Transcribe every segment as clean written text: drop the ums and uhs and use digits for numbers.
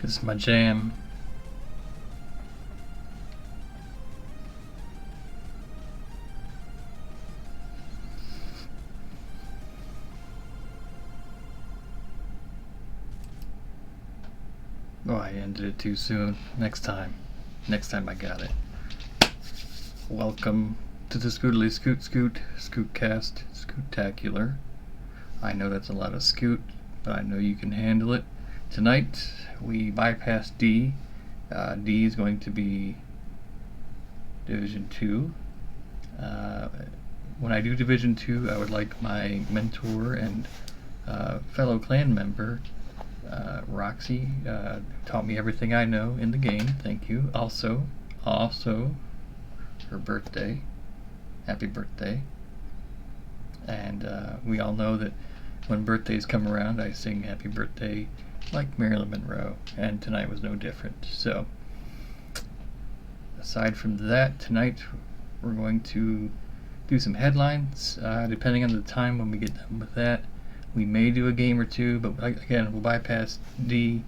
This is my jam. Oh, I ended it too soon. Next time I got it. Welcome to the Scootcast, Scootacular. I know that's a lot of scoot, but I know you can handle it. Tonight we bypass D. D is going to be Division 2. When I do Division 2, I would like my mentor and fellow clan member, Roxy, taught me everything I know in the game. Thank you. Also, her birthday. Happy birthday. And we all know that when birthdays come around, I sing happy birthday like Marilyn Monroe, and tonight was no different. So, aside from that, tonight we're going to do some headlines. Depending on the time when we get done with that, we may do a game or two, but again, we'll bypass D.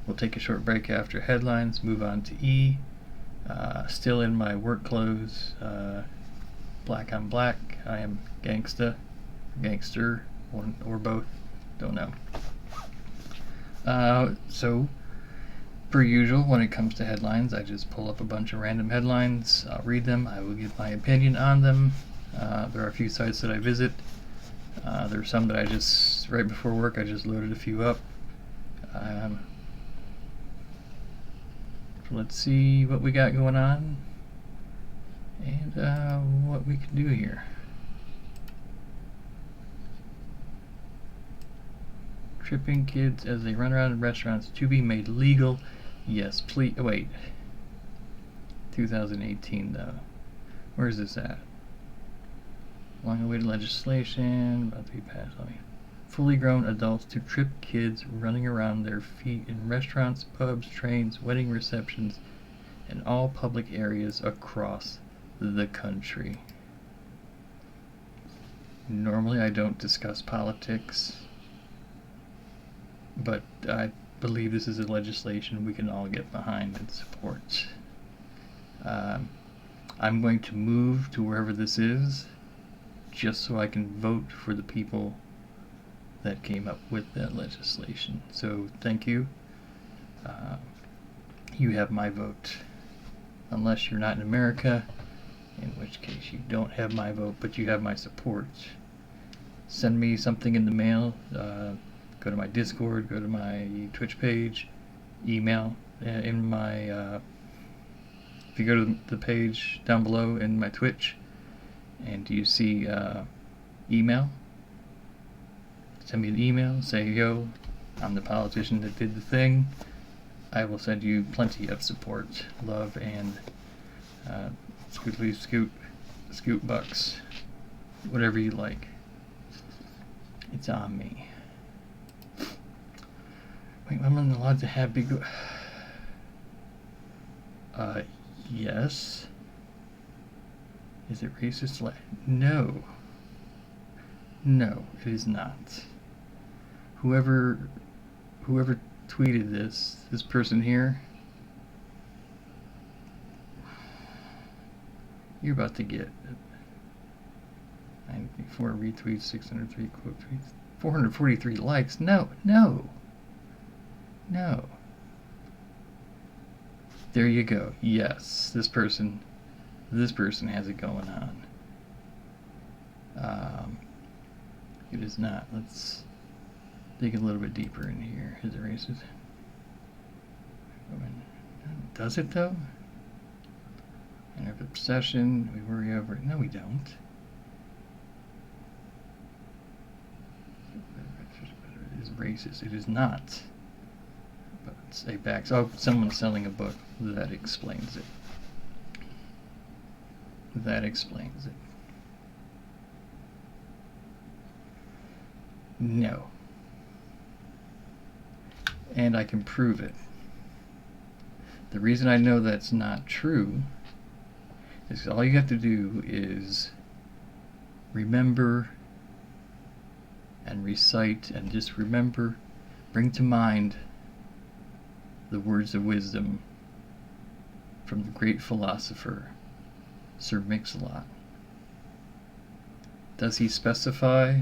We'll take a short break after headlines, move on to E. Still in my work clothes, black on black. I am gangster, or both, don't know. So, per usual, when it comes to headlines, I just pull up a bunch of random headlines, I'll read them, I will give my opinion on them. There are a few sites that I visit. There are some that I just, right before work, I just loaded a few up. Let's see what we got going on and what we can do here. Tripping kids as they run around in restaurants to be made legal. Yes, please. Wait. 2018 though. Where is this at? Long-awaited legislation about to be passed. Fully grown adults to trip kids running around their feet in restaurants, pubs, trains, wedding receptions, and all public areas across the country. Normally I don't discuss politics, but I believe this is a legislation we can all get behind and support. I'm going to move to wherever this is, just so I can vote for the people that came up with that legislation. So thank you. You have my vote. Unless you're not in America, in which case you don't have my vote, but you have my support. Send me something in the mail. Go to my Discord, go to my Twitch page, email. In my, if you go to the page down below in my Twitch, and you see email, send me an email, say, yo, I'm the politician that did the thing. I will send you plenty of support, love, and scoot bucks, whatever you like. It's on me. Wait, I'm not allowed to have big... yes. Is it racist? No. No, it is not. Whoever tweeted this person here, you're about to get 94 retweets, 603 quote tweets, 443 likes. No. There you go. Yes, this person has it going on. It is not. Let's dig a little bit deeper in here. Is it racist? Does it though? And our obsession, we worry over it. No, we don't. It is racist. It is not. But say back. Oh, someone's selling a book. That explains it. No. And I can prove it. The reason I know that's not true is all you have to do is remember and recite and just remember, bring to mind the words of wisdom from the great philosopher, Sir Mix-a-Lot. Does he specify?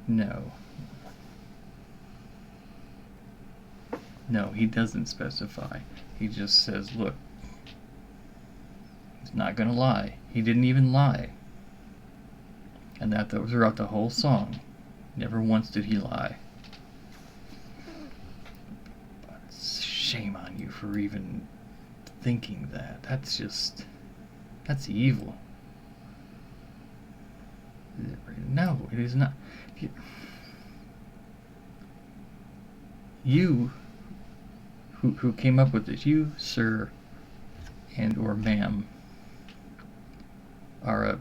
No. No, he doesn't specify. He just says, look, he's not going to lie. He didn't even lie. And that throughout the whole song. Never once did he lie. But shame on you for even thinking that. That's evil. No, it is not. You who came up with this, you, sir, and or ma'am, are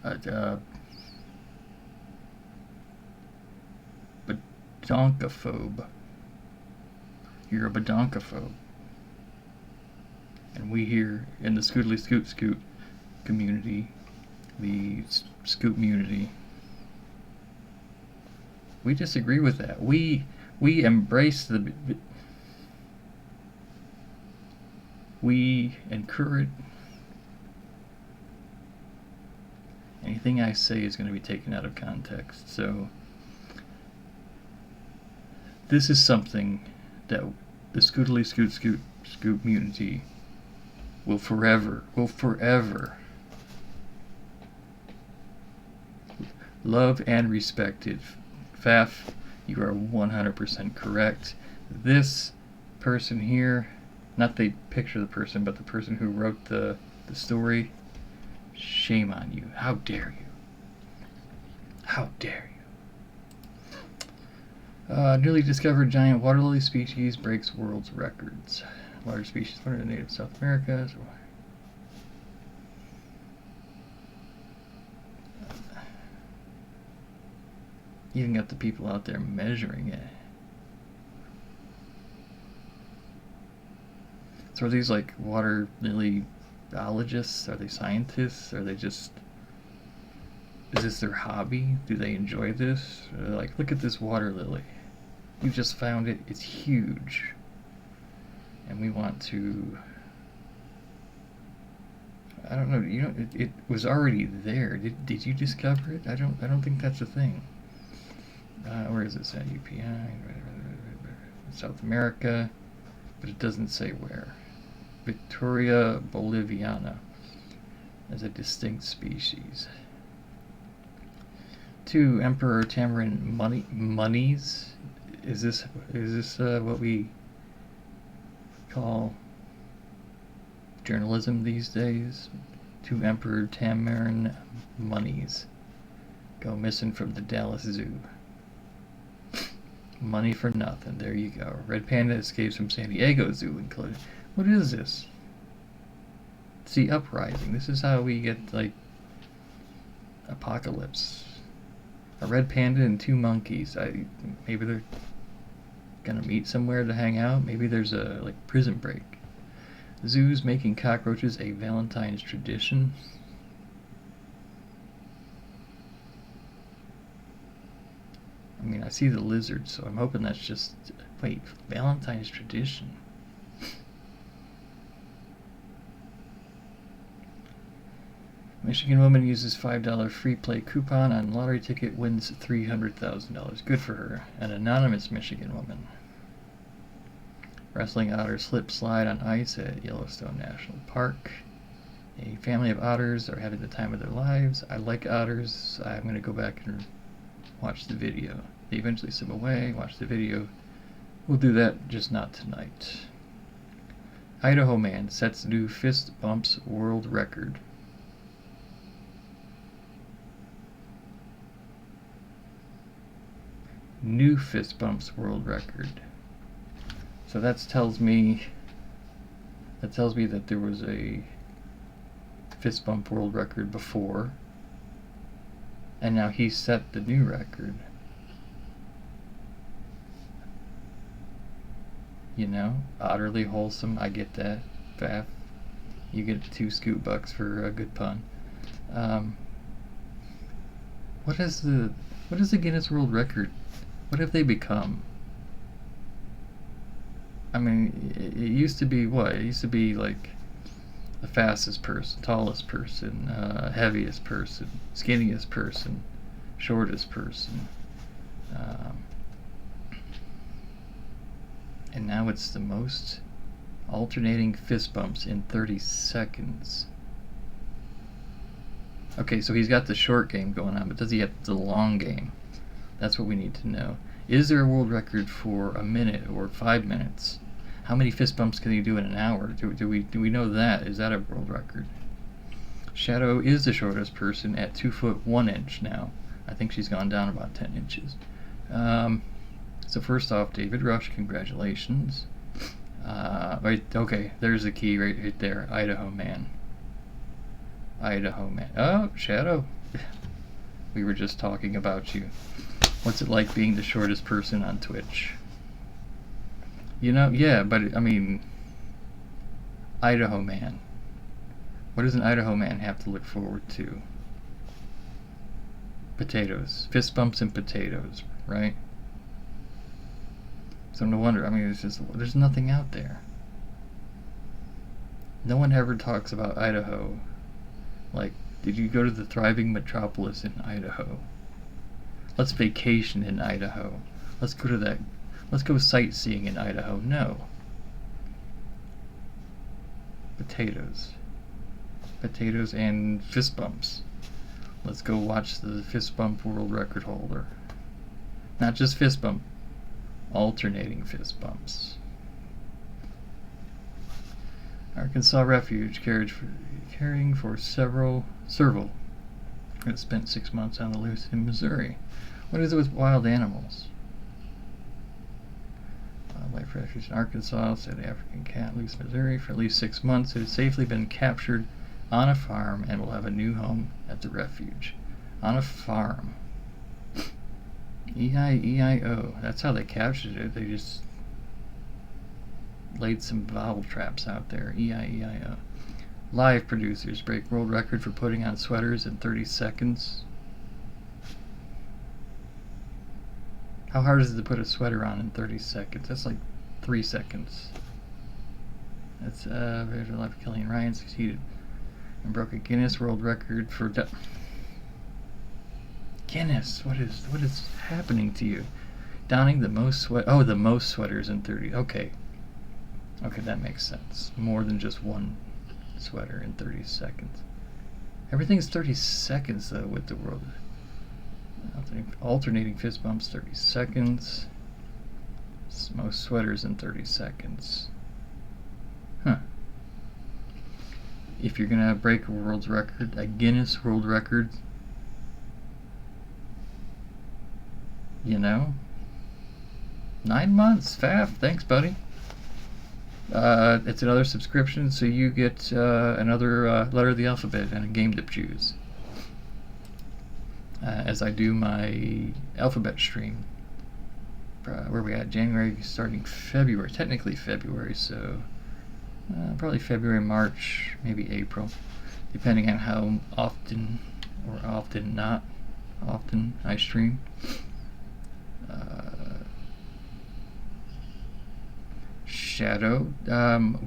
a badonkaphobe. You're a badonkaphobe. And we here in the Scootly Scoot Scoot community, the Scoot community, we disagree with that. We embrace we encourage. Anything I say is going to be taken out of context. So this is something that the Scootly Scoot Scoot Scoot community will forever love and respect it. Faf, you are 100% correct. This person here, not the picture of the person, but the person who wrote the story, shame on you. How dare you? How dare you? Newly discovered giant water lily species breaks world's records. Large species found in native South America. Even got the people out there measuring it. So are these like water lily biologists? Are they scientists? Are they just... Is this their hobby? Do they enjoy this? Or they're like, look at this water lily. We just found it. It's huge. And we want to... I don't know. You know, it was already there. Did you discover it? I don't think that's a thing. Where is this at? UPI, South America, but it doesn't say where. Victoria boliviana as a distinct species. 2 Emperor Tamarin monies. Is this what we call journalism these days? 2 Emperor Tamarin monies go missing from the Dallas Zoo. Money for nothing. There you go. Red panda escapes from San Diego Zoo included. What is this? It's the uprising. This is how we get, like, apocalypse. A red panda and 2 monkeys. Maybe they're gonna meet somewhere to hang out. Maybe there's a, like, prison break. Zoos making cockroaches a Valentine's tradition. I mean, I see the lizards, so I'm hoping that's just... Wait, Valentine's tradition. Michigan woman uses $5 free play coupon on lottery ticket, wins $300,000. Good for her. An anonymous Michigan woman. Wrestling otter slip slide on ice at Yellowstone National Park. A family of otters are having the time of their lives. I like otters. I'm going to go back and watch the video. They eventually swim away, watch the video. We'll do that, just not tonight. Idaho man sets new fist bumps world record. New fist bumps world record. So that tells me that there was a fist bump world record before, and now he set the new record. You know, utterly wholesome. I get that. Faf, you get 2 scoot bucks for a good pun. What is the Guinness World Record? What have they become? I mean, it used to be what? It used to be like the fastest person, tallest person, heaviest person, skinniest person, shortest person. Um, and now it's the most alternating fist bumps in 30 seconds. Okay, so he's got the short game going on, but does he have the long game? That's what we need to know. Is there a world record for a minute or 5 minutes? How many fist bumps can he do in an hour? Do we know that? Is that a world record? Shadow is the shortest person at 2 foot 1 inch now. I think she's gone down about 10 inches. So first off, David Rush, congratulations. Right, okay, there's the key right there. Idaho Man. Idaho Man. Oh, Shadow. We were just talking about you. What's it like being the shortest person on Twitch? You know, yeah, but I mean, Idaho Man. What does an Idaho Man have to look forward to? Potatoes. Fist bumps and potatoes, right? So no wonder, I mean, it's just, there's nothing out there. No one ever talks about Idaho. Like, did you go to the thriving metropolis in Idaho? Let's vacation in Idaho. Let's go sightseeing in Idaho. No. Potatoes. Potatoes and fist bumps. Let's go watch the fist bump world record holder. Not just fist bump, alternating fist bumps. Arkansas Refuge caring for several that spent 6 months on the loose in Missouri. What is it with wild animals? Wildlife Refuge in Arkansas said African cat loose in Missouri for at least 6 months. It has safely been captured on a farm and will have a new home at the refuge. On a farm. E-I-E-I-O. That's how they captured it. They just laid some vowel traps out there. E-I-E-I-O. Live producers break world record for putting on sweaters in 30 seconds. How hard is it to put a sweater on in 30 seconds? That's like 3 seconds. That's very life Killian Ryan succeeded and broke a Guinness World Record for Guinness. What is happening to you? Donning the most sweaters in 30. Okay, that makes sense. More than just one sweater in 30 seconds. Everything's 30 seconds though with the world. Alternating fist bumps 30 seconds. Most sweaters in 30 seconds. Huh. If you're gonna break a world record, a Guinness World Record, you know, 9 months. Faf, thanks, buddy. It's another subscription, so you get another letter of the alphabet and a game to choose. As I do my alphabet stream. Where we at? January starting February. Technically February, so probably February, March, maybe April, depending on how often or often not often I stream. Shadow,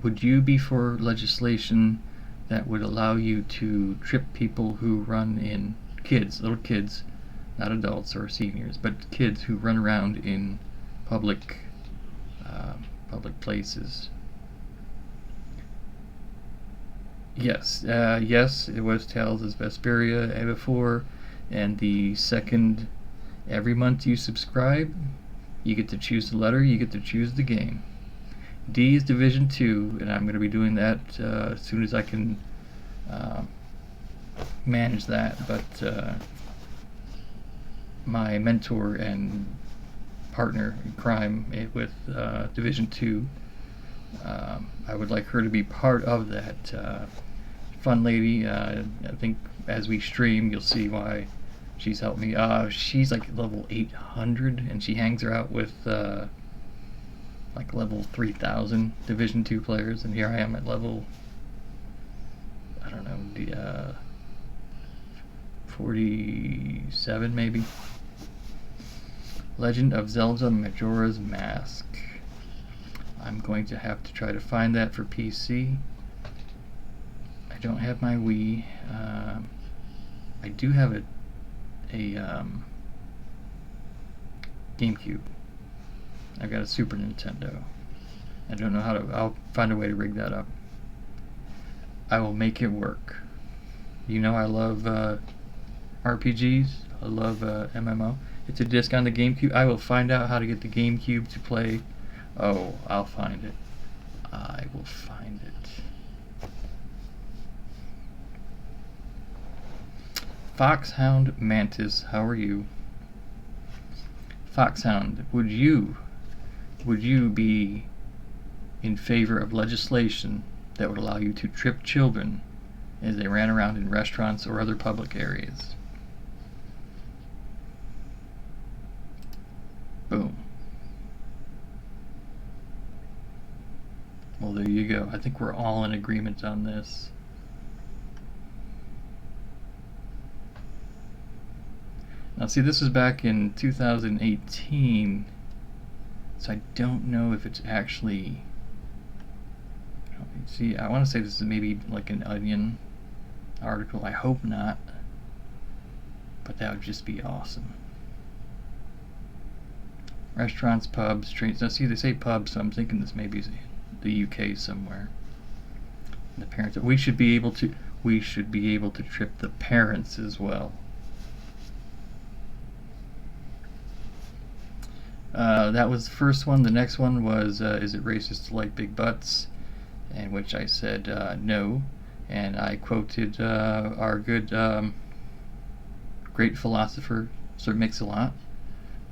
would you be for legislation that would allow you to trip people who run in little kids, not adults or seniors, but kids who run around in public places? Yes, it was Tales as Vesperia before, and the second, every month you subscribe, you get to choose the letter, you get to choose the game. D is Division 2, and I'm going to be doing that as soon as I can manage that, but my mentor and partner in crime with Division 2, I would like her to be part of that. Fun lady. I think as we stream you'll see why she's helped me. She's like level 800 and she hangs her out with like level 3000 Division 2 players, and here I am at level, I don't know, 47 maybe. Legend of Zelda Majora's Mask. I'm going to have to try to find that for PC. I don't have my Wii. I do have a GameCube. I've got a Super Nintendo. I don't know how to. I'll find a way to rig that up. I will make it work. You know I love RPGs. I love MMO. It's a disc on the GameCube. I will find out how to get the GameCube to play. Oh, I'll find it. I will find it. Foxhound Mantis, how are you? Foxhound, would you be in favor of legislation that would allow you to trip children as they ran around in restaurants or other public areas? Boom. Well, there you go. I think we're all in agreement on this. Now, see, this was back in 2018, so I don't know if it's actually. See, I want to say this is maybe like an Onion article. I hope not, but that would just be awesome. Restaurants, pubs, trains. Now, see, they say pubs, so I'm thinking this maybe is the UK somewhere. And the parents. We should be able to trip the parents as well. That was the first one. The next one was, is it racist to like big butts? In which I said no, and I quoted our good, great philosopher, Sir Mix-a-Lot.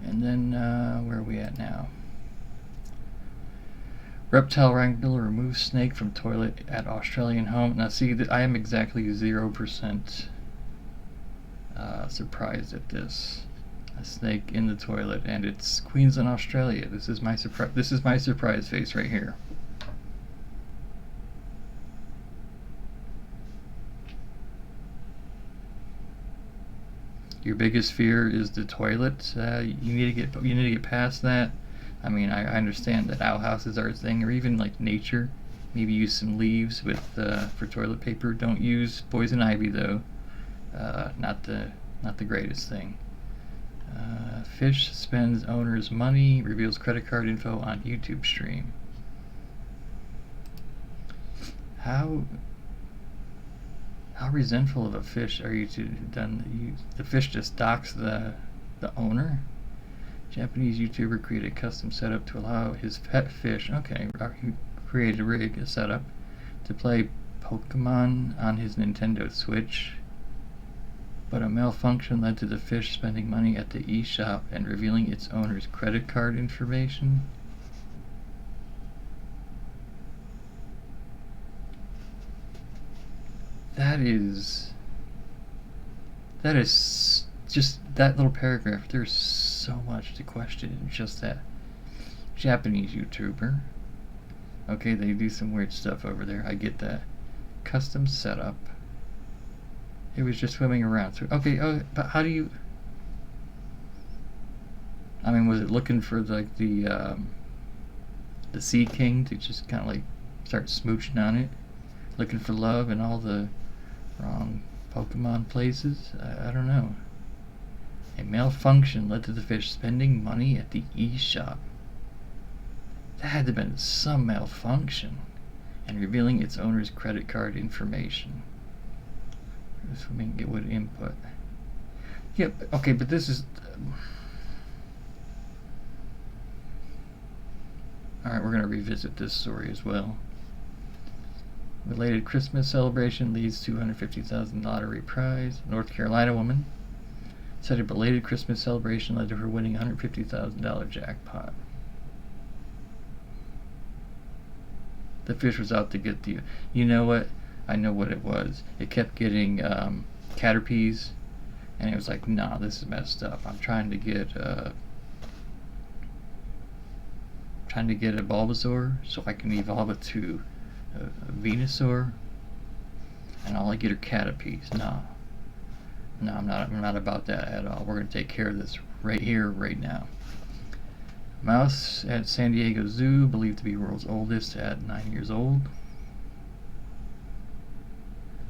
And then, where are we at now? Reptile wrangler removes snake from toilet at Australian home. Now see, I am exactly 0% surprised at this. A snake in the toilet, and it's Queensland, Australia. This is my surprise face right here. Your biggest fear is the toilet. You need to get past that. I mean, I understand that outhouses are a thing, or even like nature. Maybe use some leaves with for toilet paper. Don't use poison ivy though. Not the greatest thing. Fish spends owner's money, reveals credit card info on YouTube stream. How resentful of a fish are you the fish just docks the owner? Japanese YouTuber created a custom setup to allow his pet fish, he created a setup to play Pokemon on his Nintendo Switch. But a malfunction led to the fish spending money at the eShop and revealing its owner's credit card information. That is just that little paragraph. There's so much to question in just that. Japanese YouTuber. Okay, they do some weird stuff over there. I get that. Custom setup. It was just swimming around. So, okay, but how do you... I mean, was it looking for like the Sea King to just kind of like start smooching on it? Looking for love in all the wrong Pokemon places? I don't know. A malfunction led to the fish spending money at the eShop. That had to have been some malfunction. And revealing its owner's credit card information. Assuming it would input. Yep, okay, but this is... Alright, we're going to revisit this story as well. Related Christmas celebration leads to $250,000 lottery prize. North Carolina woman said a belated Christmas celebration led to her winning $150,000 jackpot. The fish was out to get the... You know what? I know what it was. It kept getting caterpies, and it was like, nah, this is messed up. I'm trying to get a Bulbasaur so I can evolve it to a Venusaur, and all I get are caterpies. No, I'm not about that at all. We're gonna take care of this right here, right now. Mouse at San Diego Zoo, believed to be world's oldest at 9 years old.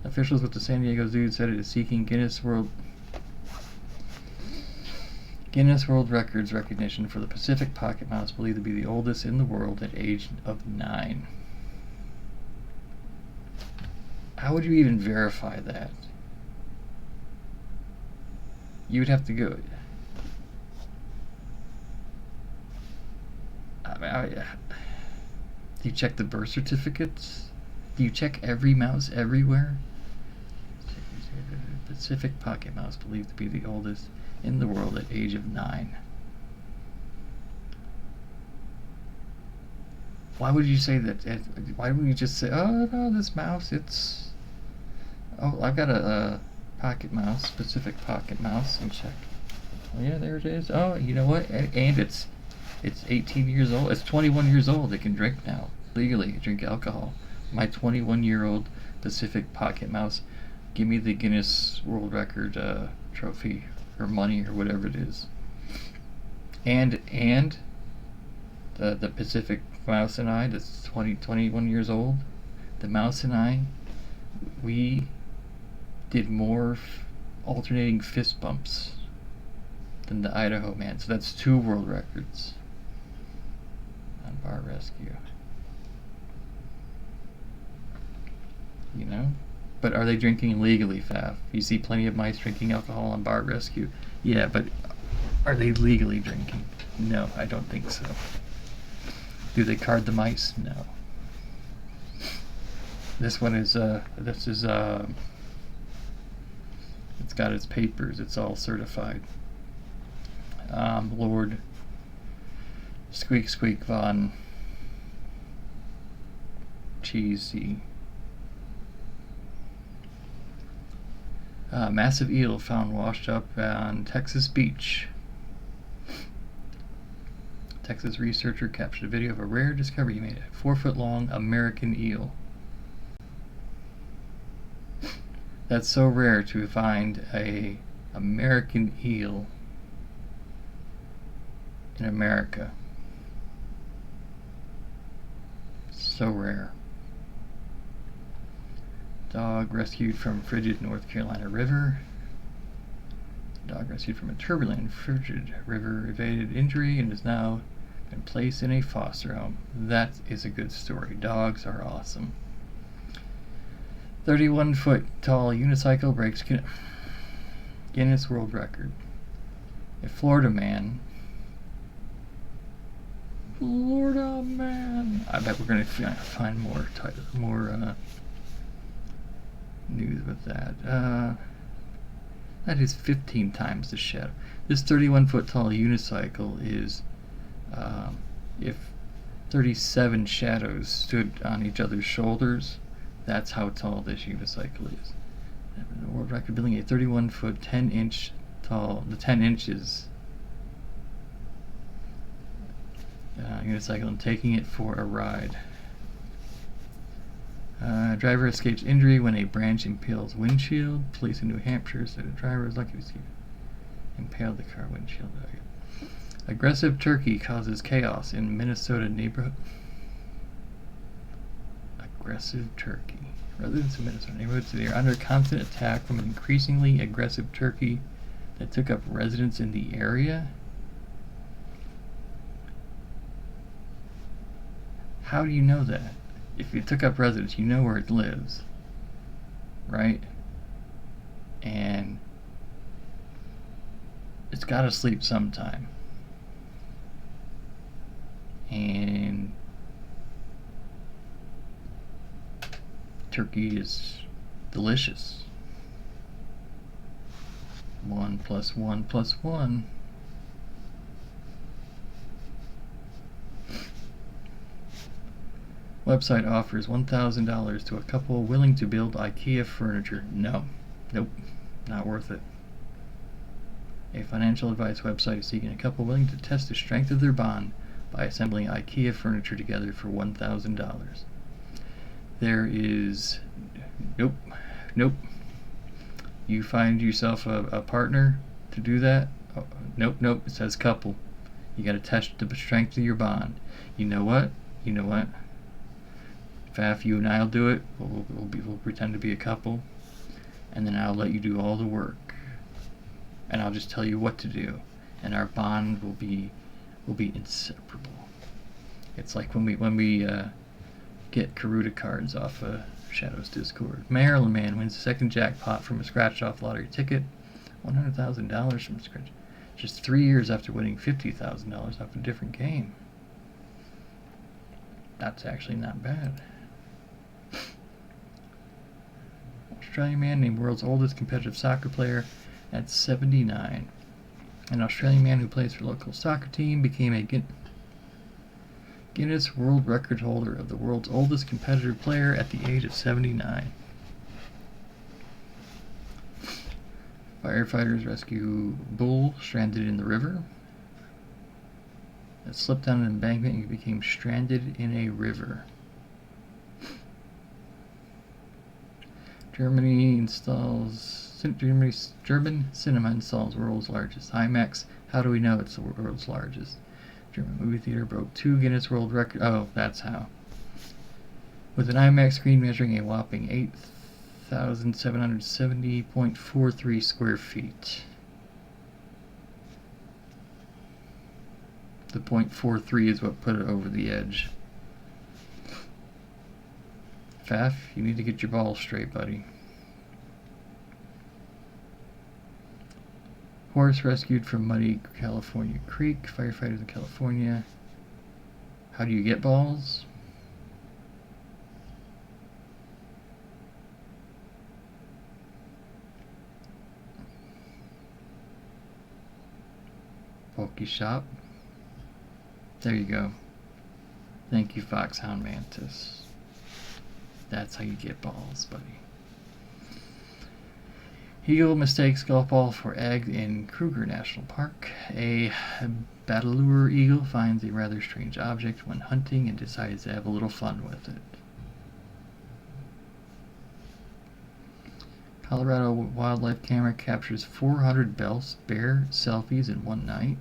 Officials with the San Diego Zoo said it is seeking Guinness World Records recognition for the Pacific pocket mouse, believed to be the oldest in the world at age of 9. How would you even verify that? You would have to go. Do you check the birth certificates? Do you check every mouse everywhere? Pacific pocket mouse, believed to be the oldest in the world at age of 9. Why would you say that? Why wouldn't you just say, oh no, this mouse, it's... Oh, I've got a pocket mouse, Pacific pocket mouse, and check. Oh yeah, there it is. Oh, you know what? And it's 18 years old. It's 21 years old. It can drink now. Legally drink alcohol. My 21-year-old Pacific pocket mouse. Give me the Guinness World Record trophy or money or whatever it is. And the Pacific mouse and I, that's 21 years old, the mouse and I, we did more alternating fist bumps than the Idaho man. So that's 2 world records on bar rescue. You know? But are they drinking legally, Faf? You see plenty of mice drinking alcohol on bar rescue. Yeah, but are they legally drinking? No, I don't think so. Do they card the mice? No. This one is, it's got its papers. It's all certified. Lord Squeak Squeak Von Cheesy. Massive eel found washed up on Texas beach. Texas researcher captured a video of a rare discovery. He made a 4-foot-long American eel. That's so rare to find a American eel in America. So rare. Dog rescued from frigid North Carolina river. Dog rescued from a turbulent frigid river evaded injury and is now been placed in a foster home. That is a good story. Dogs are awesome. 31-foot tall unicycle breaks Guinness World Record. A Florida man. I bet we're going to find more news with that. That is 15 times the shadow. This 31-foot tall unicycle is, if 37 shadows stood on each other's shoulders, that's how tall this unicycle is. The world record building a 31-foot, 10-inch tall, the 10 inches unicycle and taking it for a ride. Driver escapes injury when a branch impales windshield. Police in New Hampshire said a driver was lucky to see impaled the car windshield. Aggressive turkey causes chaos in Minnesota neighborhood. Aggressive turkey. Residents of Minnesota neighborhoods today are under constant attack from an increasingly aggressive turkey that took up residence in the area. How do you know that? If it took up residence, you know where it lives, right? And it's got to sleep sometime. And turkey is delicious. 1 + 1 + 1. Website offers $1,000 to a couple willing to build IKEA furniture. No. Nope. Not worth it. A financial advice website is seeking a couple willing to test the strength of their bond by assembling IKEA furniture together for $1,000. There is... Nope. You find yourself a partner to do that? Oh, nope. It says couple. You got to test the strength of your bond. You know what? You know what? Faf, you and I'll do it. We'll pretend to be a couple, and then I'll let you do all the work, and I'll just tell you what to do, and our bond will be inseparable. It's like when we get Karuta cards off Shadow's Discord. Maryland man wins the second jackpot from a scratch-off lottery ticket, $100,000 from scratch. Just 3 years after winning $50,000 off a different game. That's actually not bad. Australian man named world's oldest competitive soccer player at 79. An Australian man who plays for a local soccer team became a Guinness World Record holder of the world's oldest competitive player at the age of 79. Firefighters rescue bull stranded in the river. It slipped down an embankment and became stranded in a river. German cinema installs world's largest IMAX. How do we know it's the world's largest? German movie theater broke 2 Guinness World Records. Oh, that's how. With an IMAX screen measuring a whopping 8,770.43 square feet. The .43 is what put it over the edge. Faf, you need to get your balls straight, buddy. Horse rescued from muddy California creek. Firefighters in California. How do you get balls? Bulky shop. There you go. Thank you, Foxhound Mantis. That's how you get balls, buddy. Eagle mistakes golf ball for egg in Kruger National Park. A Battlalure eagle finds a rather strange object when hunting and decides to have a little fun with it. Colorado wildlife camera captures 400 bear selfies in one night.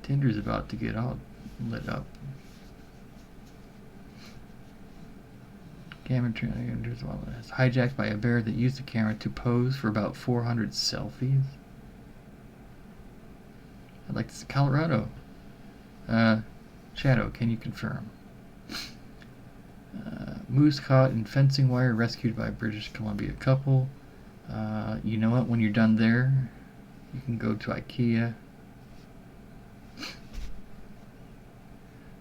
Tinder's about to get all lit up. Camera hijacked by a bear that used the camera to pose for about 400 selfies. I'd like to see Colorado. Shadow, can you confirm? Moose caught in fencing wire, rescued by a British Columbia couple. You know what? When you're done there, you can go to IKEA.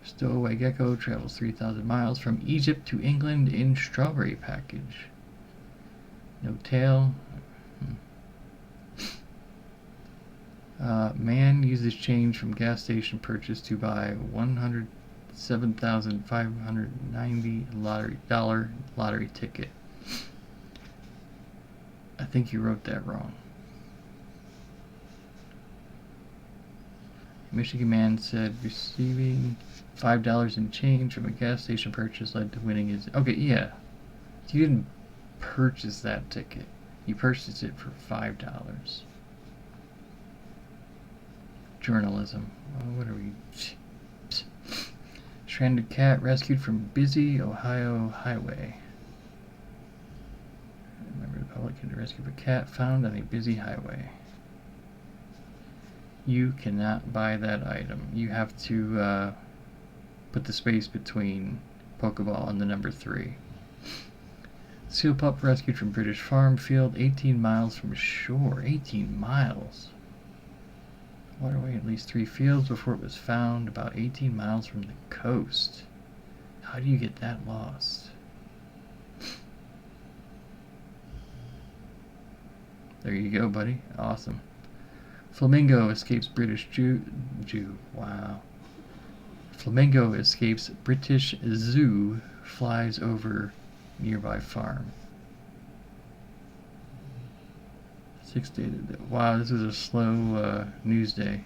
Stowaway gecko travels 3,000 miles from Egypt to England in strawberry package. No tail. Man uses change from gas station purchase to buy $107,590 lottery ticket. I think you wrote that wrong. Michigan man said receiving $5 in change from a gas station purchase led to winning his... Okay, yeah. You didn't purchase that ticket. You purchased it for $5. Journalism. Oh, what are we... Stranded cat rescued from busy Ohio highway. Member of the public can rescue a cat found on a busy highway. You cannot buy that item. You have to put the space between Pokeball and the number 3. Seal pup rescued from British farm field 18 miles from shore. 18 miles. Waterway at least 3 fields before it was found about 18 miles from the coast. How do you get that lost? There you go, buddy. Awesome. Flamingo escapes British Jew. Wow. Flamingo escapes British zoo, flies over nearby farm. 6 days. Wow, this was a slow news day.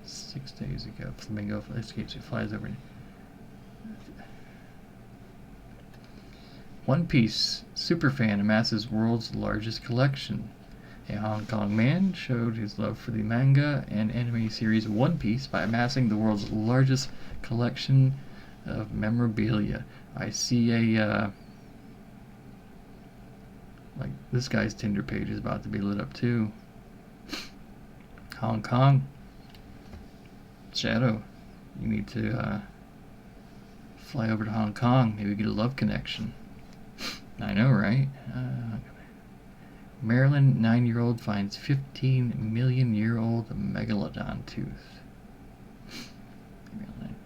6 days ago, Flamingo escapes and flies over. One Piece superfan amasses world's largest collection. A Hong Kong man showed his love for the manga and anime series One Piece by amassing the world's largest collection of memorabilia. I see a, like, this guy's Tinder page is about to be lit up too. Hong Kong. Shadow, you need to fly over to Hong Kong, maybe get a love connection. I know, right? Maryland 9-year-old finds 15-million-year-old megalodon tooth.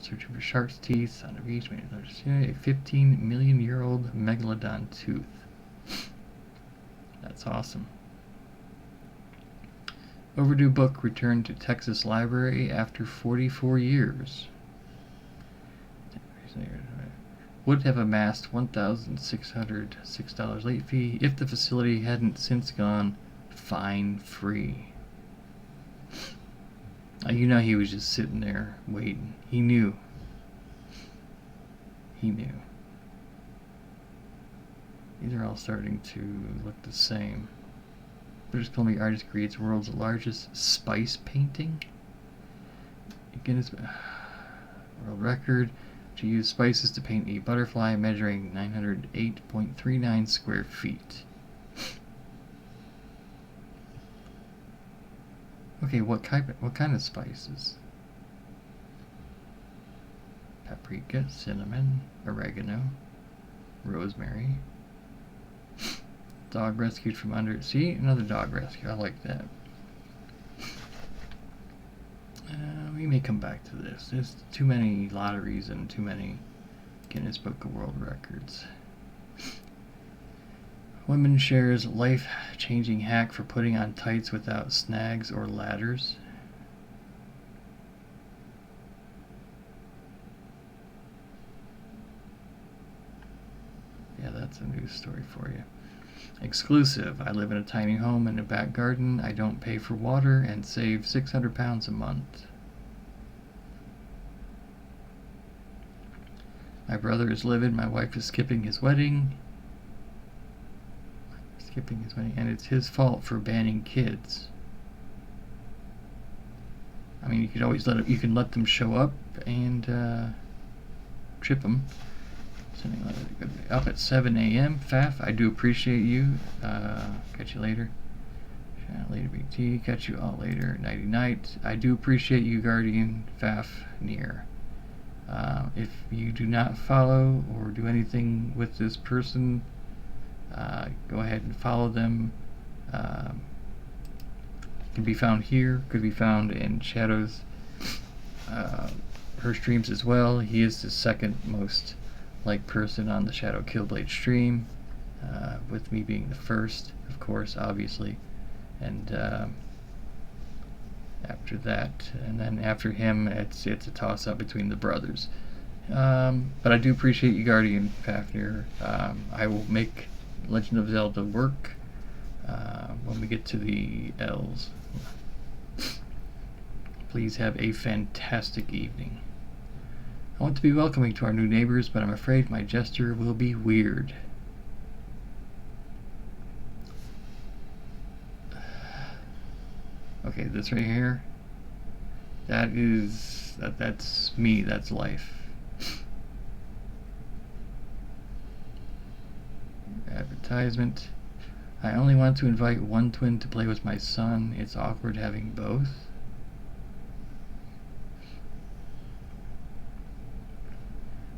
Searching for shark's teeth on the beach. A 15-million-year-old megalodon tooth. That's awesome. Overdue book returned to Texas Library after 44 years. Would have amassed $1,606 late fee if the facility hadn't since gone fine-free. You know, he was just sitting there waiting. He knew. He knew. These are all starting to look the same. British Columbia artist creates world's largest spice painting. Guinness World Record to use spices to paint a butterfly measuring 908.39 square feet. Okay, what kind of spices? Paprika, cinnamon, oregano, rosemary. Dog rescued from under. See, another dog rescue. I like that. We may come back to this. There's too many lotteries and too many Guinness Book of World Records. Woman shares life-changing hack for putting on tights without snags or ladders. Yeah, that's a news story for you. Exclusive. I live in a tiny home in a back garden. I don't pay for water and save 600 pounds a month. My brother is livid. My wife is skipping his wedding. And it's his fault for banning kids. I mean, you could always let them show up and trip them. Up at 7 a.m. Faf, I do appreciate you. Catch you later. Later, Big T. Catch you all later. Nighty night. I do appreciate you, Guardian Faf Near. If you do not follow or do anything with this person, go ahead and follow them. Can be found here. Could be found in Shadow's her streams as well. He is the second most liked person on the Shadow Killblade stream, with me being the first, of course, obviously, and after that, and then after him, it's a toss-up between the brothers. But I do appreciate you, Guardian Fafnir. I will make Legend of Zelda work when we get to the L's. Please have a fantastic evening. I want to be welcoming to our new neighbors, but I'm afraid my gesture will be weird. Okay, this right here, that's me, that's life. Advertisement. I only want to invite one twin to play with my son. It's awkward having both.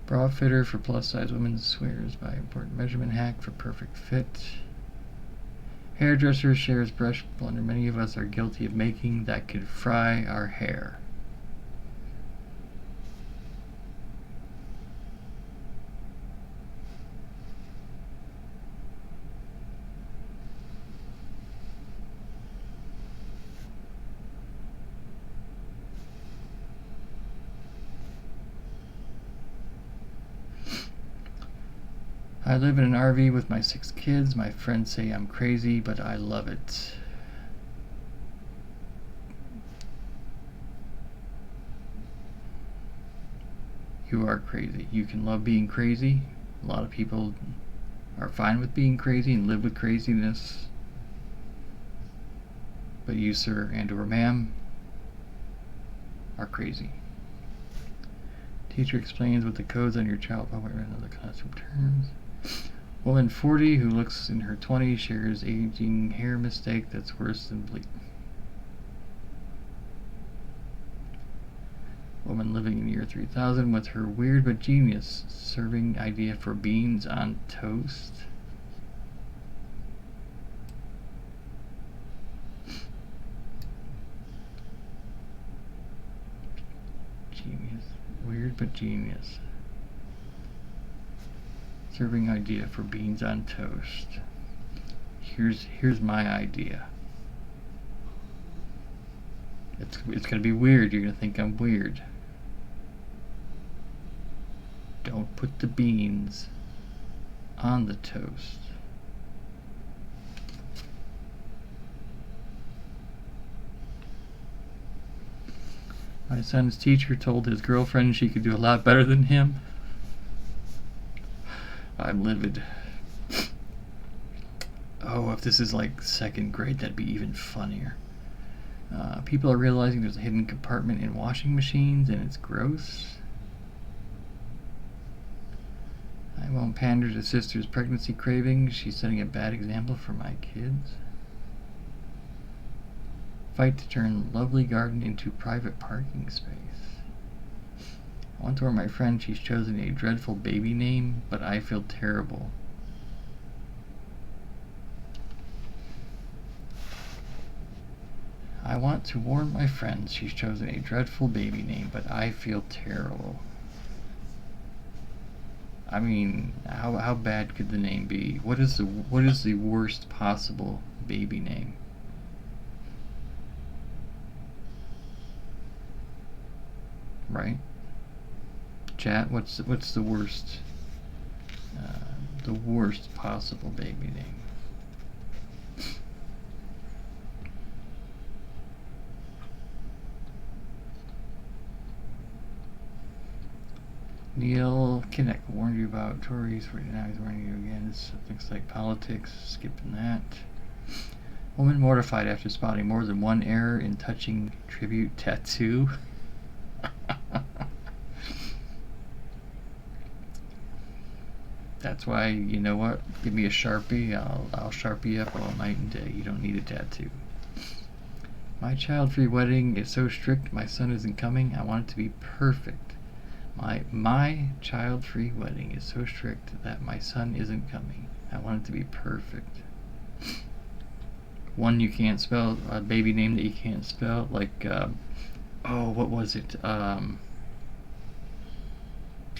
Bra fitter for plus size women swears by important measurement hack for perfect fit. Hairdresser shares brush blender many of us are guilty of making that could fry our hair. I live in an RV with my 6 kids. My friends say I'm crazy, but I love it. You are crazy. You can love being crazy. A lot of people are fine with being crazy and live with craziness. but you, sir and/or ma'am, are crazy. Teacher explains what the codes on your child and other classroom terms. Woman 40 who looks in her 20s shares aging hair mistake that's worse than bleach. Woman living in year 3000 with her weird but genius serving idea for beans on toast. Genius. Weird but genius. Serving idea for beans on toast. Here's my idea. It's gonna be weird. You're gonna think I'm weird. Don't put the beans on the toast. My son's teacher told his girlfriend she could do a lot better than him. I'm livid. Oh, if this is like second grade, that'd be even funnier. People are realizing there's a hidden compartment in washing machines, and it's gross. I won't pander to sister's pregnancy cravings. She's setting a bad example for my kids. Fight to turn lovely garden into private parking space. I want to warn my friend she's chosen a dreadful baby name, but I feel terrible. I want to warn my friend she's chosen a dreadful baby name, but I feel terrible. I mean, how bad could the name be? What is the worst possible baby name? Right? Chat, what's the worst possible baby name? Neil Kinnick warned you about Tories. Now he's warning you again. It's things like politics. Skipping that. Woman mortified after spotting more than one error in touching tribute tattoo. That's why, you know what? Give me a Sharpie. I'll Sharpie you up all night and day. You don't need a tattoo. My child-free wedding is so strict. My son isn't coming. I want it to be perfect. My child-free wedding is so strict that my son isn't coming. I want it to be perfect. One you can't spell, a baby name that you can't spell, like, what was it?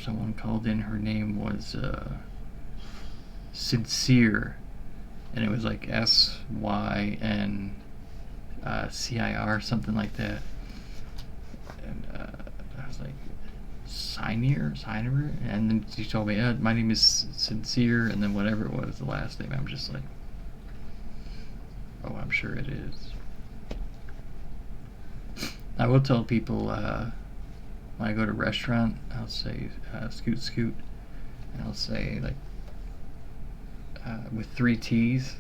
Someone called in, her name was, Sincere, and it was like SYNCIR, something like that. And, I was like, Sineer, and then she told me, my name is Sincere, and then whatever it was, the last name, I'm just like, oh, I'm sure it is. I will tell people, when I go to a restaurant, I'll say, scoot, and I'll say, like, with 3 T's,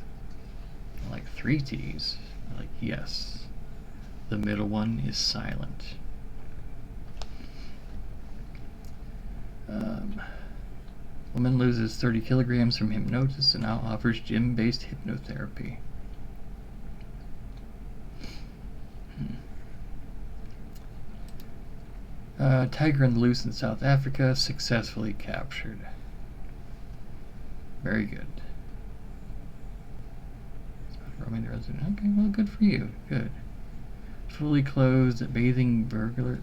I'm like, 3 T's? I'm like, yes. The middle one is silent. Woman loses 30 kilograms from hypnosis and now offers gym-based hypnotherapy. Tiger on the loose in South Africa, successfully captured. Very good. Roaming the resident. Okay, well, good for you. Good. Fully clothed bathing burglar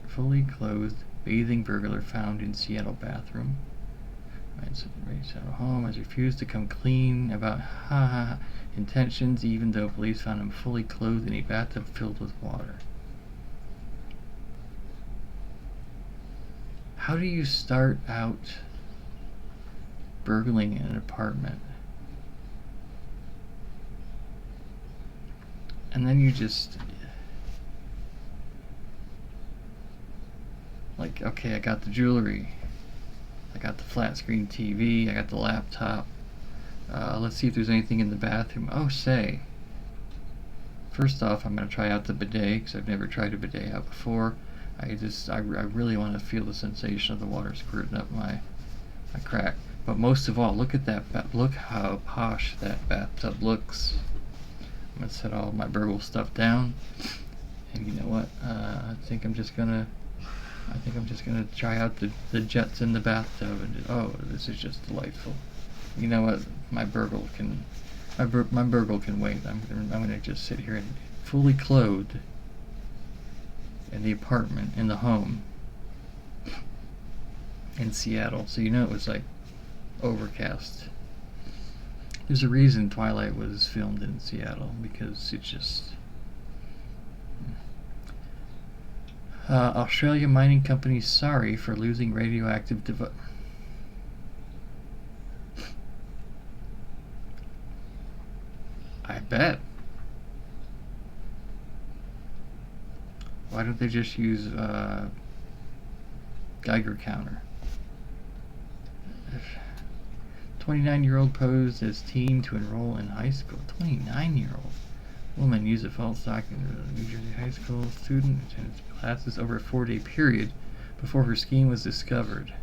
found in Seattle bathroom. Seattle home has refused to come clean about intentions, even though police found him fully clothed in a bathtub filled with water. How do you start out burgling in an apartment and then you just like, okay, I got the jewelry, I got the flat screen TV, I got the laptop, let's see if there's anything in the bathroom. Oh, say, First off, I'm going to try out the bidet because I've never tried a bidet out before. I really want to feel the sensation of the water squirting up my crack. But most of all, look at that. Look how posh that bathtub looks. I'm going to set all my burgle stuff down. And you know what? I think I'm just gonna try out the jets in the bathtub, and oh, this is just delightful. You know what? My burgle can wait. I'm gonna just sit here and fully clothed in the apartment, in the home in Seattle. So you know it was like overcast. There's a reason Twilight was filmed in Seattle, because it's just Australia mining company sorry for losing radioactive device. I bet. Why don't they just use Geiger counter? 29-year-old posed as teen to enroll in high school. 29-year-old woman used a false document. A New Jersey high school student attended classes over a 4-day period before her scheme was discovered.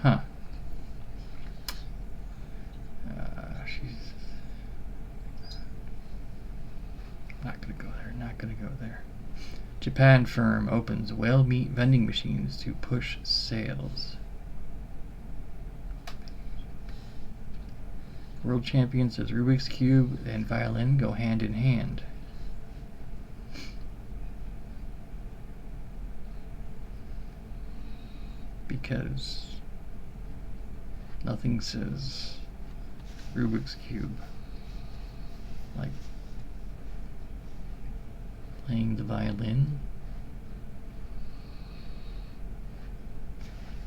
Huh. She's not gonna go there. Not gonna go there. Japan firm opens whale meat vending machines to push sales. World champion says Rubik's Cube and violin go hand in hand. Because nothing says Rubik's Cube like playing the violin.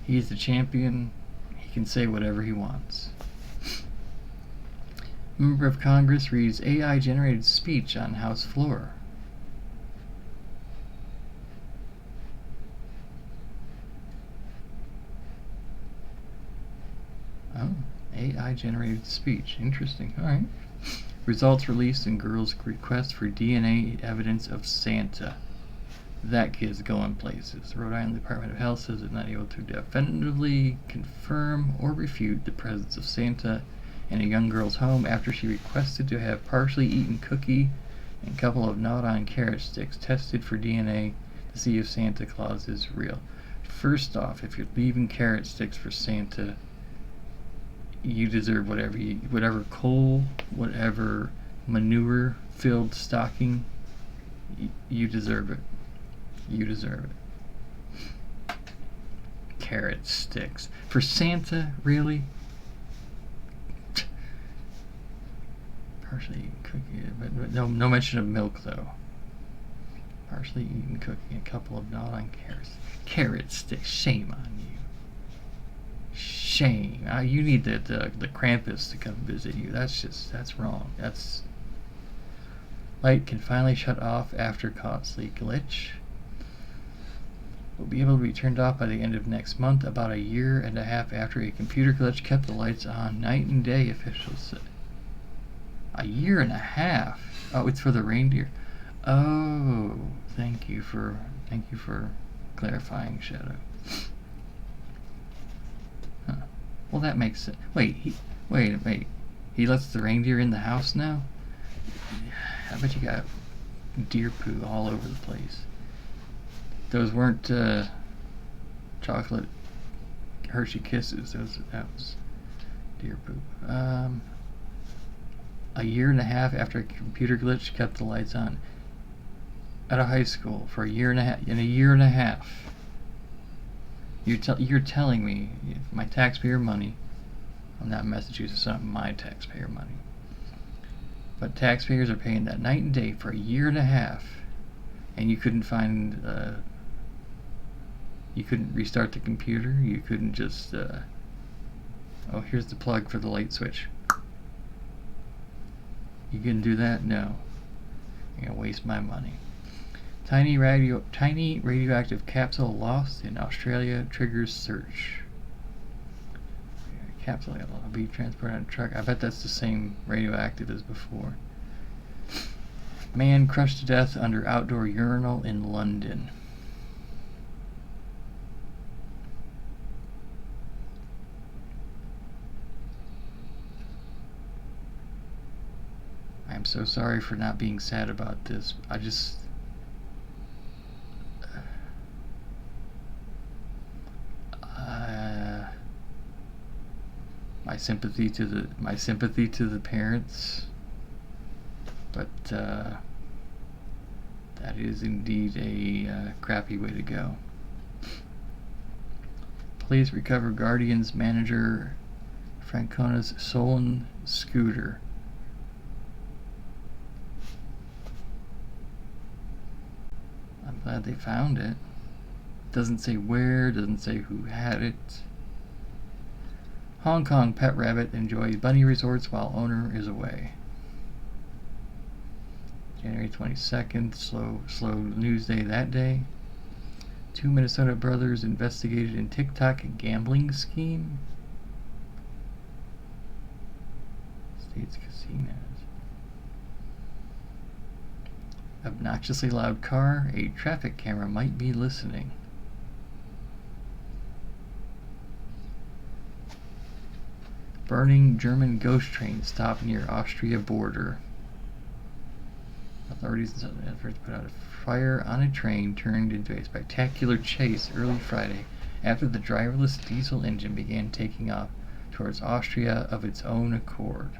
He's the champion. He can say whatever he wants. Member of Congress reads AI-generated speech on House floor. Oh, AI-generated speech. Interesting. All right. Results released in girl's request for DNA evidence of Santa. That kid's going places. Rhode Island Department of Health says it's not able to definitively confirm or refute the presence of Santa in a young girl's home after she requested to have partially eaten cookie and a couple of gnawed-on carrot sticks tested for DNA to see if Santa Claus is real. First off, if you're leaving carrot sticks for Santa, you deserve whatever coal, whatever manure-filled stocking, you deserve it. You deserve it. Carrot sticks. For Santa, really? Partially eaten cookie, but no mention of milk, though. Partially eaten cookie, a couple of gnawed-on carrots. Carrot sticks, shame on you. Shame. You need the Krampus to come visit you. That's wrong. Light can finally shut off after costly glitch. Will be able to be turned off by the end of next month, about a year and a half after a computer glitch kept the lights on night and day, officials said. A year and a half. Oh, it's for the reindeer. Oh, thank you for clarifying, Shadow. Huh. Well, that makes sense. Wait. He lets the reindeer in the house now? I bet you got deer poo all over the place. Those weren't chocolate Hershey Kisses. That was deer poo. A year and a half after a computer glitch kept the lights on at a high school for a year and a half. In a year and a half, you're telling me my taxpayer money. I'm not Massachusetts, it's not my taxpayer money. But taxpayers are paying that night and day for a year and a half, and you couldn't find. You couldn't restart the computer. You couldn't just. Oh, here's the plug for the light switch. You can do that? No. You're gonna waste my money. Tiny radioactive capsule lost in Australia triggers search. Capsule will be transported on a truck. I bet that's the same radioactive as before. Man crushed to death under outdoor urinal in London. I'm so sorry for not being sad about this. My sympathy to the parents, but that is indeed a crappy way to go. Police recover Guardian's manager Francona's stolen scooter. I'm glad they found it. Doesn't say where, doesn't say who had it. Hong Kong pet rabbit enjoys bunny resorts while owner is away. January 22nd, slow news day that day. 2 Minnesota brothers investigated in TikTok gambling scheme. States casinos. Obnoxiously loud car. A traffic camera might be listening. Burning German ghost train stopped near Austria border. Authorities in southern efforts put out a fire on a train turned into a spectacular chase early Friday after the driverless diesel engine began taking off towards Austria of its own accord.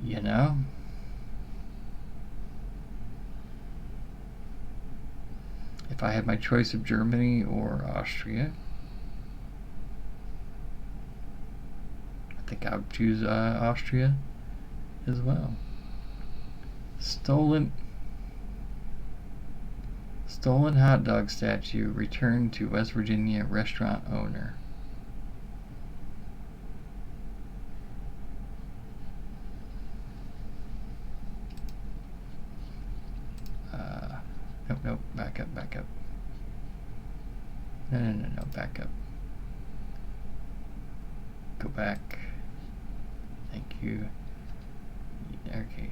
You know? If I had my choice of Germany or Austria, I think I would choose Austria as well. Stolen hot dog statue returned to West Virginia restaurant owner. Nope, back up. No, back up. Go back. Thank you. Okay.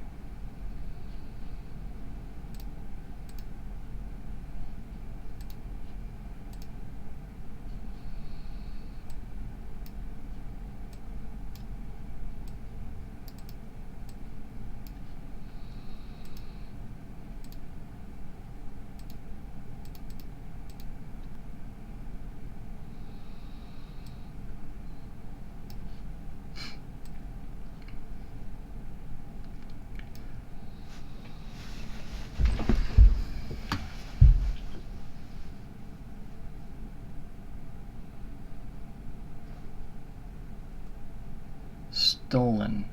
Stolen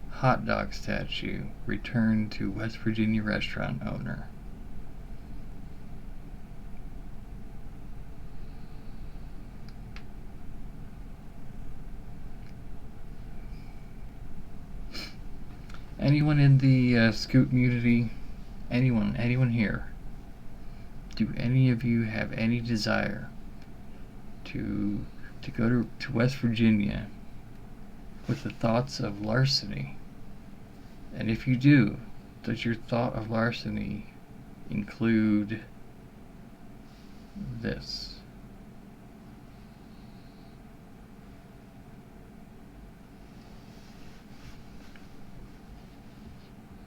hot dog statue returned to West Virginia restaurant owner. Anyone in the Scoot community, anyone here, do any of you have any desire to go to West Virginia with the thoughts of larceny? And if you do, does your thought of larceny include this?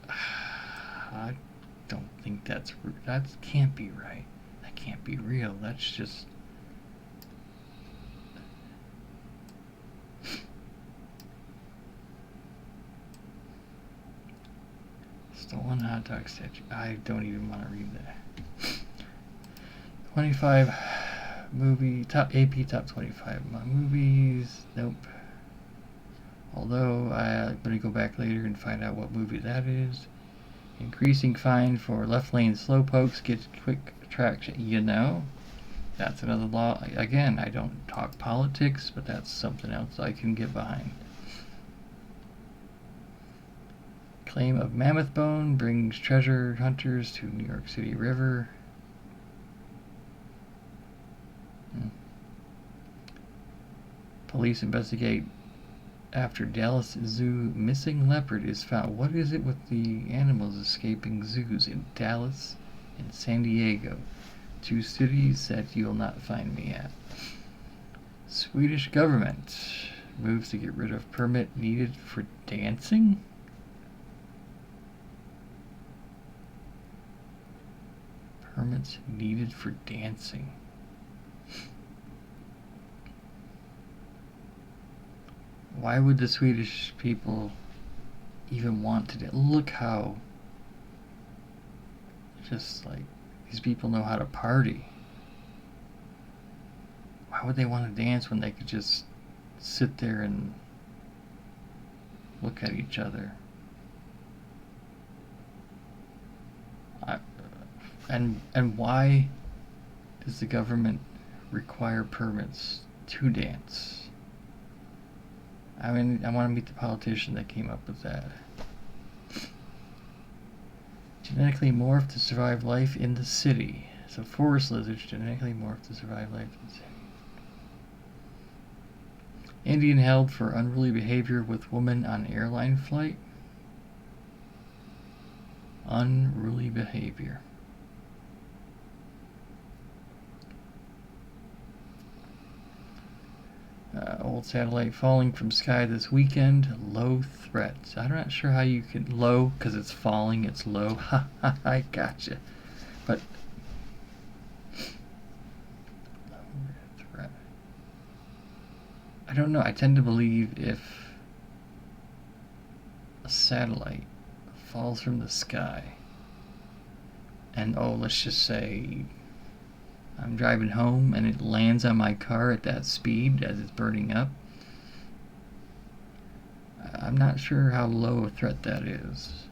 I don't think that can't be right. That can't be real. That's just... Stolen hot dog statue. I don't even want to read that. 25 AP top 25 movies. Nope. Although I'm going to go back later and find out what movie that is. Increasing fine for left lane slowpokes gets quick traction. You know, that's another law. Again, I don't talk politics, but that's something else I can get behind. Claim of mammoth bone brings treasure hunters to New York City River. Police investigate after Dallas Zoo missing leopard is found. What is it with the animals escaping zoos in Dallas and San Diego? Two cities that you'll not find me at. Swedish government moves to get rid of permit needed for dancing? Permits needed for dancing. Why would the Swedish people even want to look how just like these people know how to party. Why would they want to dance when they could just sit there and look at each other? And why does the government require permits to dance? I mean, I want to meet the politician that came up with that. Genetically morphed to survive life in the city. So forest lizards genetically morphed to survive life in the city. Indian held for unruly behavior with woman on airline flight. Unruly behavior. Old satellite falling from sky this weekend. Low threat. I'm not sure how you can low because it's falling. It's low. Ha ha! I gotcha. But low threat. I don't know. I tend to believe if a satellite falls from the sky, and let's just say I'm driving home and it lands on my car at that speed as it's burning up, I'm not sure how low a threat that is.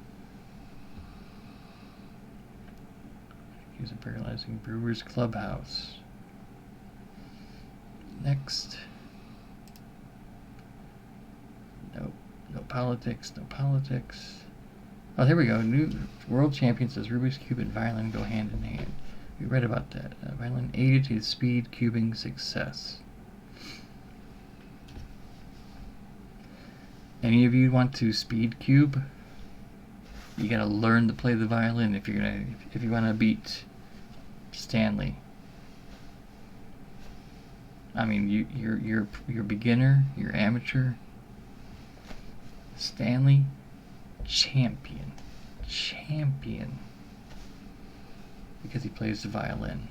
Use a paralyzing Brewers clubhouse. Next. Nope. No politics. No politics. Oh, here we go. New world champion says Rubik's Cube and violin go hand in hand. We read about that. Violin aided his speed cubing success. Any of you want to speed cube? You gotta learn to play the violin if you wanna beat Stanley. I mean, you're beginner, you're amateur. Stanley, champion. Because he plays the violin.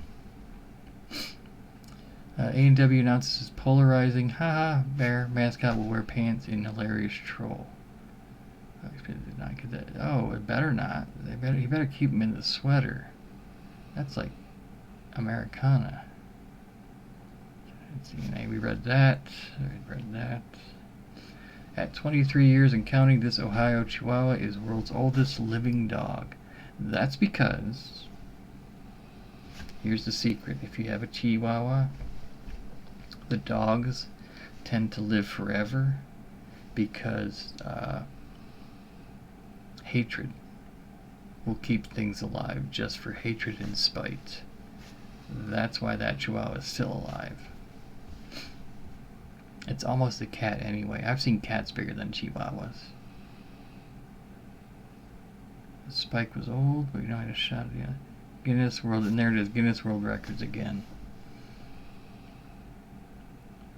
A&W announces polarizing bear mascot will wear pants in hilarious troll. Did not get that. Oh, it better not. He better keep him in the sweater. That's like Americana. We read that. At 23 years and counting, this Ohio Chihuahua is world's oldest living dog. That's because, here's the secret, if you have a Chihuahua, the dogs tend to live forever because hatred will keep things alive just for hatred and spite. That's why that Chihuahua is still alive. It's almost a cat anyway. I've seen cats bigger than Chihuahuas. Spike was old, but you know I just shot it. Yeah. Guinness World, and there it is, Guinness World Records again.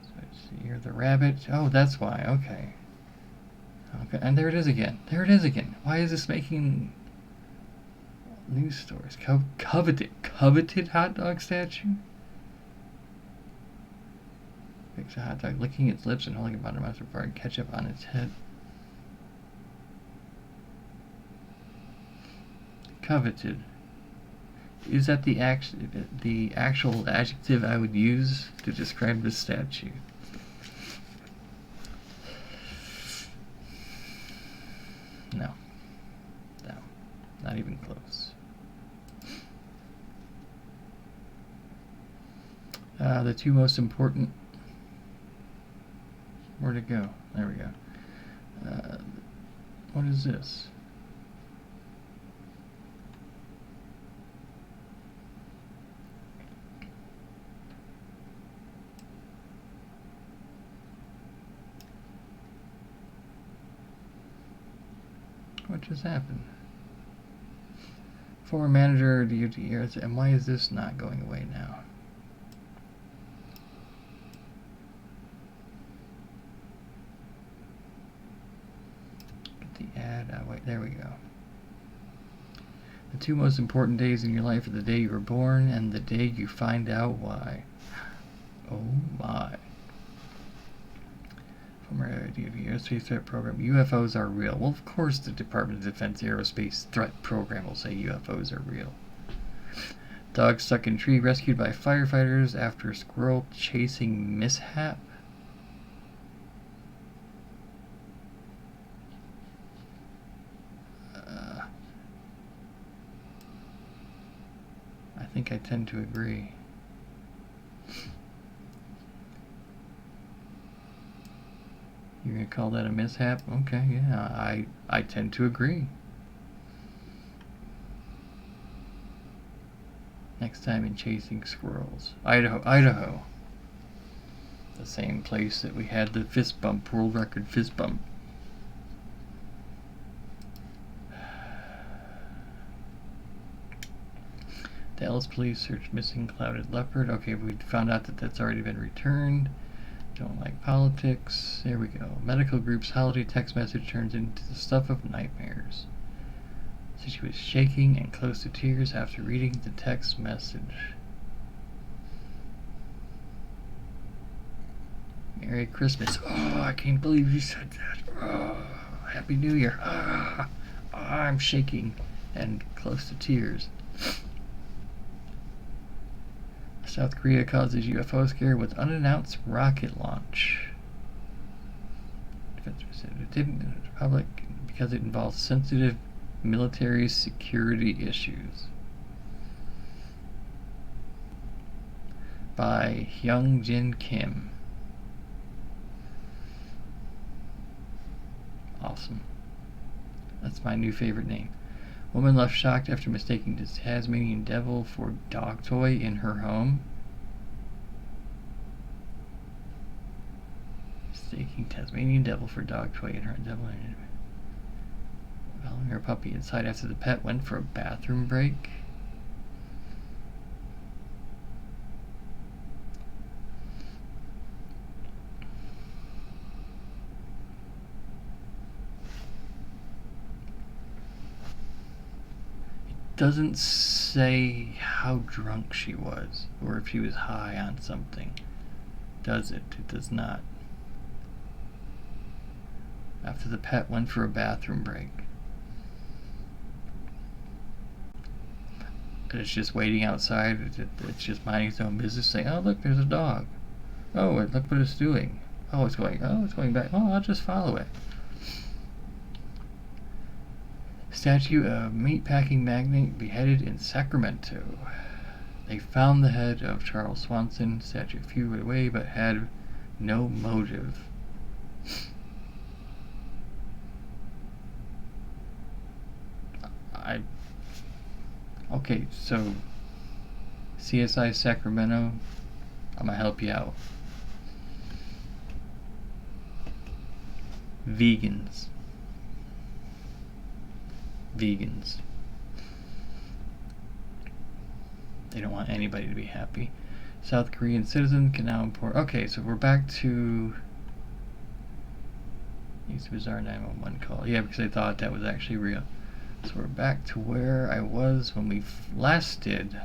So let's see here, the rabbit. Oh, that's why. Okay. Okay, and there it is again. Why is this making news stories? Coveted hot dog statue? Picks a hot dog, licking its lips and holding a butter mustard bar and ketchup on its head. Coveted. Is that the actual adjective I would use to describe this statue? No, not even close. The two most important. Where'd it go? There we go. What is this? What just happened? Former manager DoD, and why is this not going away now? Get the ad. Oh, wait, there we go. The two most important days in your life are the day you were born and the day you find out why. Oh my. Former DoD Aerospace Threat Program. UFOs are real. Well, of course the Department of Defense Aerospace Threat Program will say UFOs are real. Dog stuck in tree rescued by firefighters after squirrel chasing mishap. I think I tend to agree. You're going to call that a mishap? Okay, yeah, I tend to agree. Next time in chasing squirrels. Idaho. The same place that we had the fist bump, world record fist bump. Dallas police search missing clouded leopard. Okay, we found out that that's already been returned. Don't like politics. There we go. Medical group's holiday text message turns into the stuff of nightmares. So she was shaking and close to tears after reading the text message. Merry Christmas. Oh, I can't believe you said that. Oh, Happy New Year. Oh, I'm shaking and close to tears. South Korea causes UFO scare with unannounced rocket launch. It didn't in the public because it involves sensitive military security issues. By Hyung Jin Kim. Awesome. That's my new favorite name. Woman left shocked after mistaking the Tasmanian devil for dog toy in her home. Mistaking Tasmanian devil for dog toy in her devil. Following her puppy inside after the pet went for a bathroom break. Doesn't say how drunk she was or if she was high on something. Does it? It does not. After the pet went for a bathroom break. It's just waiting outside. It's just minding its own business, saying, "Oh, look, there's a dog. Oh, look what it's doing. Oh, it's going back. Oh, I'll just follow it." Statue of meatpacking magnate beheaded in Sacramento. They found the head of Charles Swanson, statue a few feet away, but had no motive. Okay, so CSI Sacramento, I'm gonna help you out. Vegans. They don't want anybody to be happy. South Korean citizen can now import. Okay, so we're back to these bizarre 911 call. Yeah, because I thought that was actually real. So we're back to where I was when we last did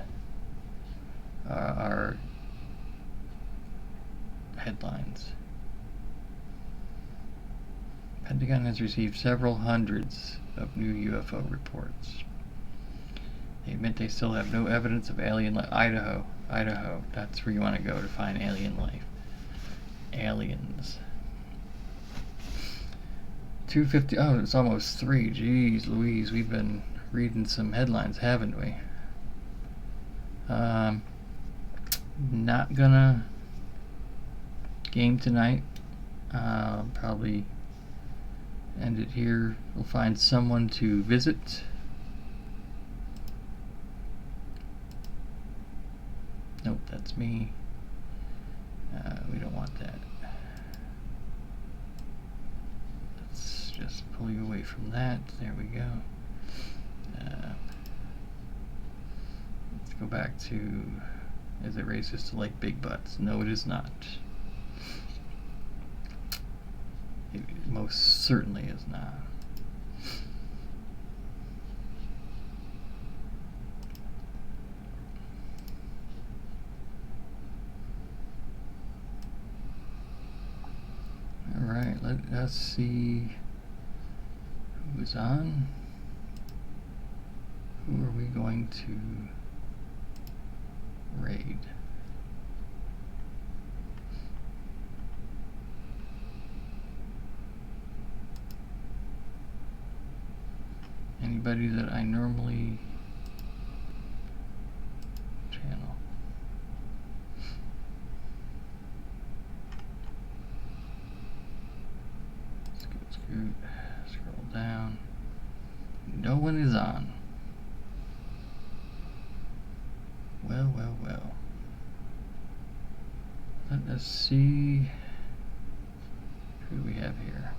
our headlines. Pentagon has received several hundreds of new UFO reports. They admit they still have no evidence of alien life. Idaho, that's where you want to go to find alien life. Aliens. 250. Oh, it's almost 3. Jeez Louise, we've been reading some headlines, haven't we? Not gonna game tonight. Probably end it here. We'll find someone to visit. Nope, that's me. We don't want that. Let's just pull you away from that. There we go. Let's go back to, is it racist to like big butts? No, it is not. It most certainly is not. Alright, let us see who's on. Who are we going to raid? Anybody that I normally channel. Scoot, scroll down. No one is on. Well, well, well. Let us see. Who do we have here?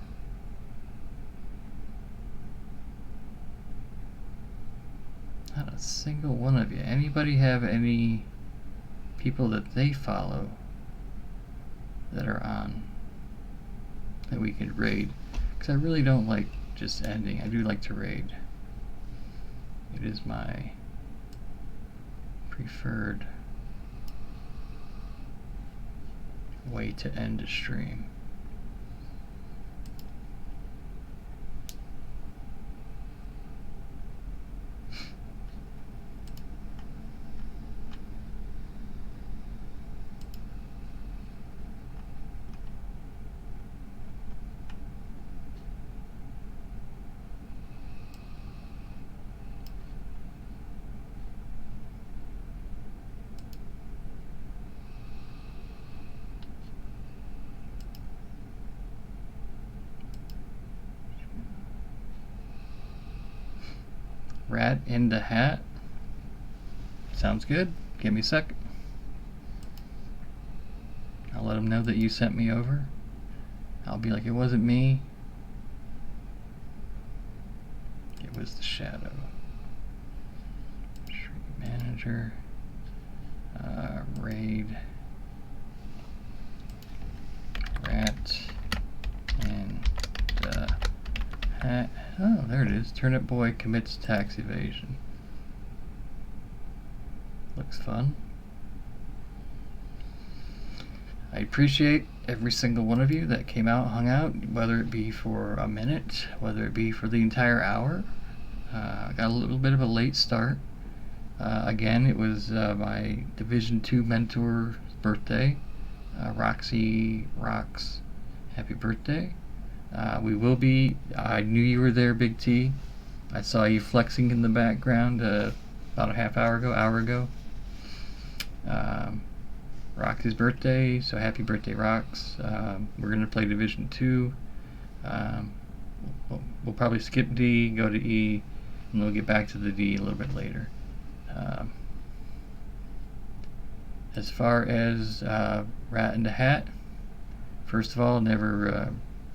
Not a single one of you. Anybody have any people that they follow that are on that we could raid? Because I really don't like just ending. I do like to raid. It is my preferred way to end a stream. Rat in the hat. Sounds good. Give me a sec. I'll let them know that you sent me over. I'll be like, it wasn't me. It was the shadow. Stream manager. Raid. Rat in the hat. Oh, there it is. Turnip Boy commits tax evasion. Looks fun. I appreciate every single one of you that came out, hung out, whether it be for a minute, whether it be for the entire hour. I got a little bit of a late start. Again, it was my Division 2 mentor's birthday. Roxy Rocks, happy birthday. We will be, I knew you were there, Big T. I saw you flexing in the background about a half hour ago. Roxy's birthday, so happy birthday, Rox. We're going to play Division 2. We'll probably skip D, go to E, and we'll get back to the D a little bit later. As far as Rat in the Hat, first of all, never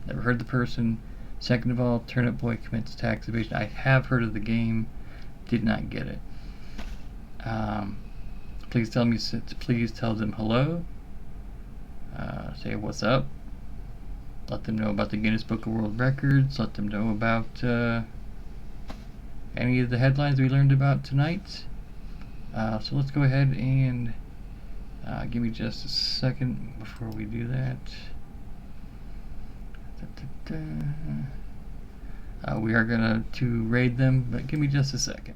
heard the person. Second of all, Turnip Boy commits tax evasion. I have heard of the game, did not get it. Please tell them hello. Say what's up. Let them know about the Guinness Book of World Records. Let them know about any of the headlines we learned about tonight. So let's go ahead and give me just a second before we do that. We are going to raid them, but give me just a second.